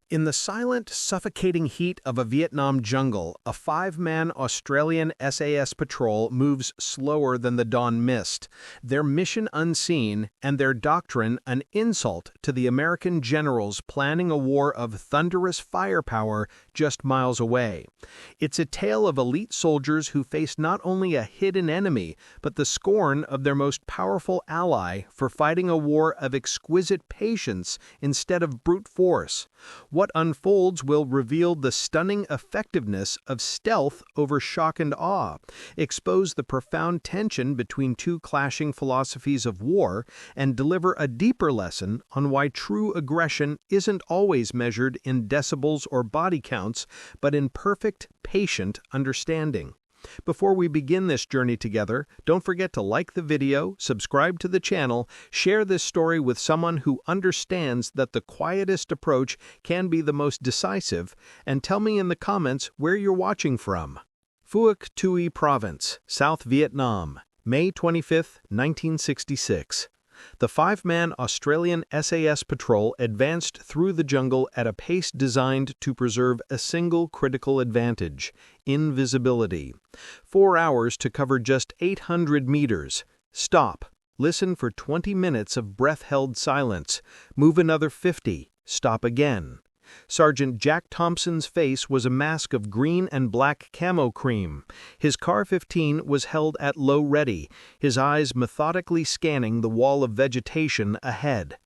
In the silent, suffocating heat of a Vietnam jungle, a five-man Australian SAS patrol moves slower than the dawn mist, their mission unseen and their doctrine an insult to the American generals planning a war of thunderous firepower just miles away. It's a tale of elite soldiers who face not only a hidden enemy, but the scorn of their most powerful ally for fighting a war of exquisite patience instead of brute force. What unfolds will reveal the stunning effectiveness of stealth over shock and awe, expose the profound tension between two clashing philosophies of war, and deliver a deeper lesson on why true aggression isn't always measured in decibels or body counts, but in perfect, patient understanding. Before we begin this journey together, don't forget to like the video, subscribe to the channel, share this story with someone who understands that the quietest approach can be the most decisive, and tell me in the comments where you're watching from. Phuoc Tuy Province, South Vietnam, May 25, 1966. The five-man Australian SAS patrol advanced through the jungle at a pace designed to preserve a single critical advantage: invisibility. 4 hours to cover just 800 meters. Stop. Listen for 20 minutes of breath-held silence. Move another 50. Stop again. Sergeant Jack Thompson's face was a mask of green and black camo cream. His Car-15 was held at low ready, his eyes methodically scanning the wall of vegetation ahead.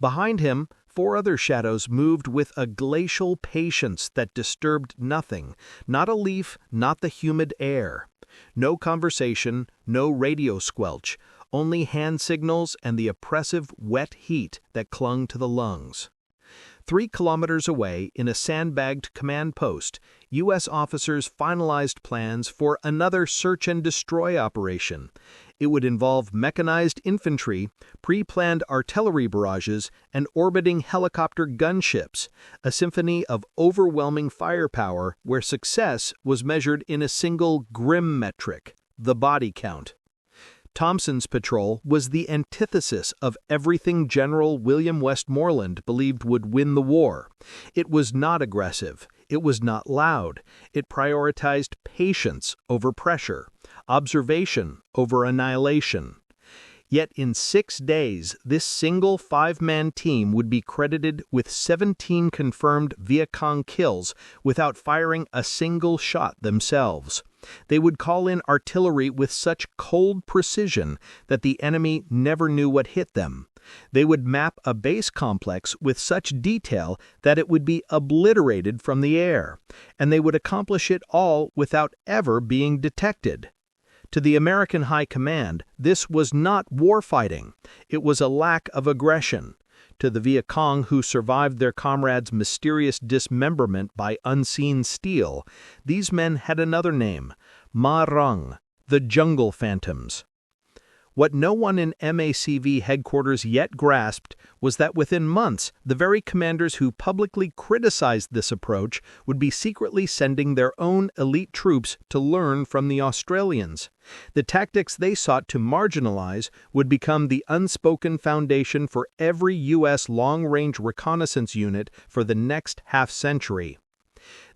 Behind him, 4 other shadows moved with a glacial patience that disturbed nothing, not a leaf, not the humid air. No conversation, no radio squelch, only hand signals and the oppressive wet heat that clung to the lungs. 3 kilometers away, in a sandbagged command post, U.S. officers finalized plans for another search-and-destroy operation. It would involve mechanized infantry, pre-planned artillery barrages, and orbiting helicopter gunships, a symphony of overwhelming firepower where success was measured in a single grim metric: the body count. Thompson's patrol was the antithesis of everything General William Westmoreland believed would win the war. It was not aggressive. It was not loud. It prioritized patience over pressure, observation over annihilation. Yet in 6 days, this single 5-man team would be credited with 17 confirmed Viet Cong kills without firing a single shot themselves. They would call in artillery with such cold precision that the enemy never knew what hit them. They would map a base complex with such detail that it would be obliterated from the air, and they would accomplish it all without ever being detected. To the American High Command, this was not warfighting. It was a lack of aggression. To the Viet Cong, who survived their comrades' mysterious dismemberment by unseen steel, these men had another name: Rằng, the Jungle Phantoms. What no one in MACV headquarters yet grasped was that within months, the very commanders who publicly criticized this approach would be secretly sending their own elite troops to learn from the Australians. The tactics they sought to marginalize would become the unspoken foundation for every U.S. long-range reconnaissance unit for the next half-century.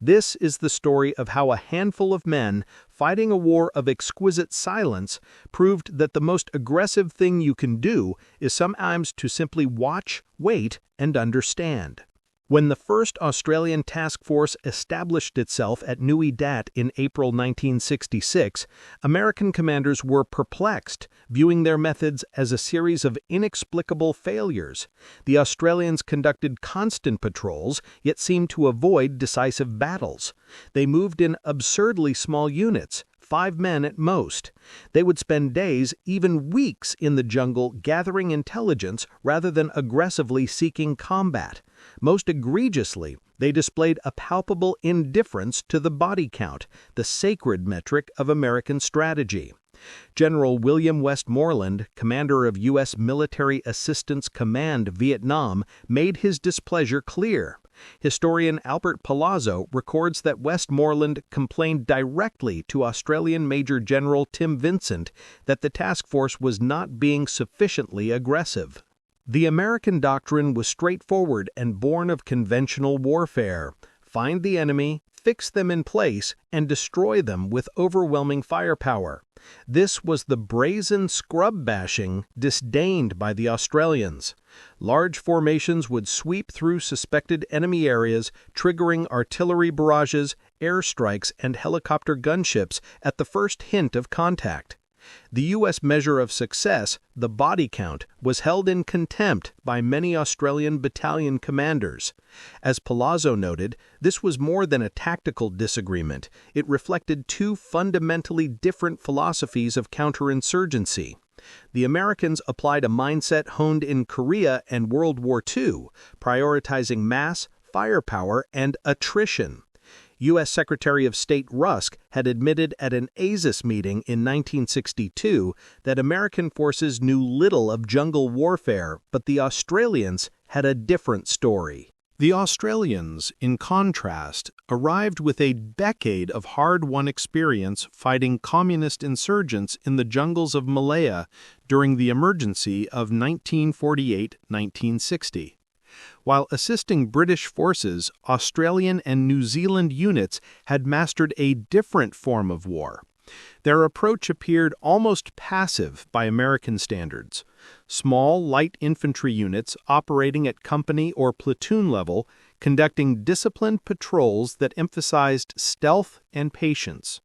This is the story of how a handful of men, fighting a war of exquisite silence, proved that the most aggressive thing you can do is sometimes to simply watch, wait, and understand. When the first Australian task force established itself at Nui Dat in April 1966, American commanders were perplexed, viewing their methods as a series of inexplicable failures. The Australians conducted constant patrols, yet seemed to avoid decisive battles. They moved in absurdly small units, 5 men at most. They would spend days, even weeks, in the jungle gathering intelligence rather than aggressively seeking combat. Most egregiously, they displayed a palpable indifference to the body count, the sacred metric of American strategy. General William Westmoreland, commander of U.S. Military Assistance Command Vietnam, made his displeasure clear. Historian Albert Palazzo records that Westmoreland complained directly to Australian Major General Tim Vincent that the task force was not being sufficiently aggressive. The American doctrine was straightforward and born of conventional warfare. Find the enemy, fix them in place, and destroy them with overwhelming firepower. This was the brazen scrub bashing disdained by the Australians. Large formations would sweep through suspected enemy areas, triggering artillery barrages, airstrikes, and helicopter gunships at the first hint of contact. The U.S. measure of success, the body count, was held in contempt by many Australian battalion commanders. As Palazzo noted, this was more than a tactical disagreement. It reflected two fundamentally different philosophies of counterinsurgency. The Americans applied a mindset honed in Korea and World War II, prioritizing mass, firepower, and attrition. U.S. Secretary of State Rusk had admitted at an ASIS meeting in 1962 that American forces knew little of jungle warfare, but the Australians had a different story. The Australians, in contrast, arrived with a decade of hard-won experience fighting communist insurgents in the jungles of Malaya during the emergency of 1948-1960. While assisting British forces, Australian and New Zealand units had mastered a different form of war. Their approach appeared almost passive by American standards. Small, light infantry units operating at company or platoon level, conducting disciplined patrols that emphasized stealth and patience.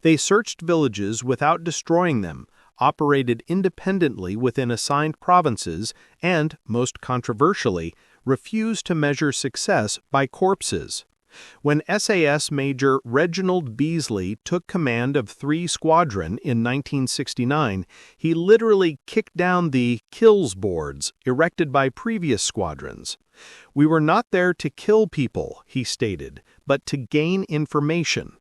They searched villages without destroying them, operated independently within assigned provinces, and, most controversially, refused to measure success by corpses. When SAS Major Reginald Beasley took command of 3 Squadron in 1969, he literally kicked down the kills boards erected by previous squadrons. "We were not there to kill people," he stated, "but to gain information."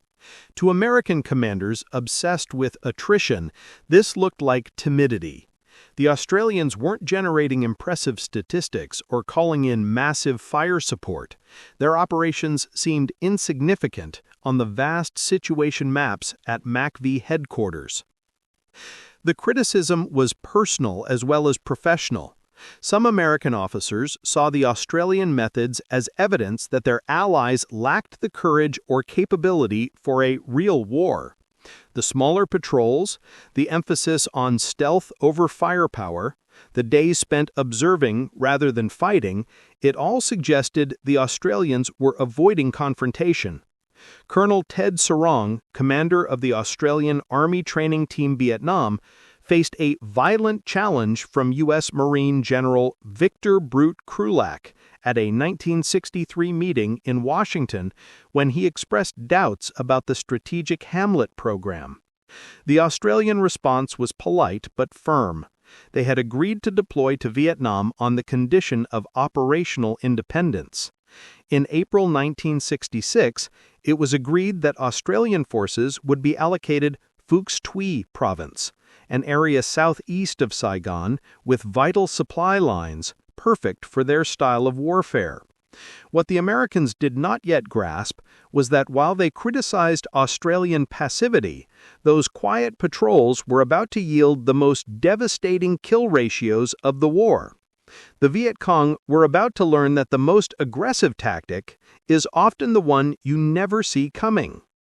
To American commanders obsessed with attrition, this looked like timidity. The Australians weren't generating impressive statistics or calling in massive fire support. Their operations seemed insignificant on the vast situation maps at MACV headquarters. The criticism was personal as well as professional. Some American officers saw the Australian methods as evidence that their allies lacked the courage or capability for a real war. The smaller patrols, the emphasis on stealth over firepower, the days spent observing rather than fighting, it all suggested the Australians were avoiding confrontation. Colonel Ted Sarong, commander of the Australian Army Training Team Vietnam, faced a violent challenge from U.S. Marine General Victor Brute Krulak at a 1963 meeting in Washington when he expressed doubts about the Strategic Hamlet program. The Australian response was polite but firm. They had agreed to deploy to Vietnam on the condition of operational independence. In April 1966, it was agreed that Australian forces would be allocated Phuoc Tuy Province, an area southeast of Saigon with vital supply lines, perfect for their style of warfare. What the Americans did not yet grasp was that while they criticized Australian passivity, those quiet patrols were about to yield the most devastating kill ratios of the war. The Viet Cong were about to learn that the most aggressive tactic is often the one you never see coming.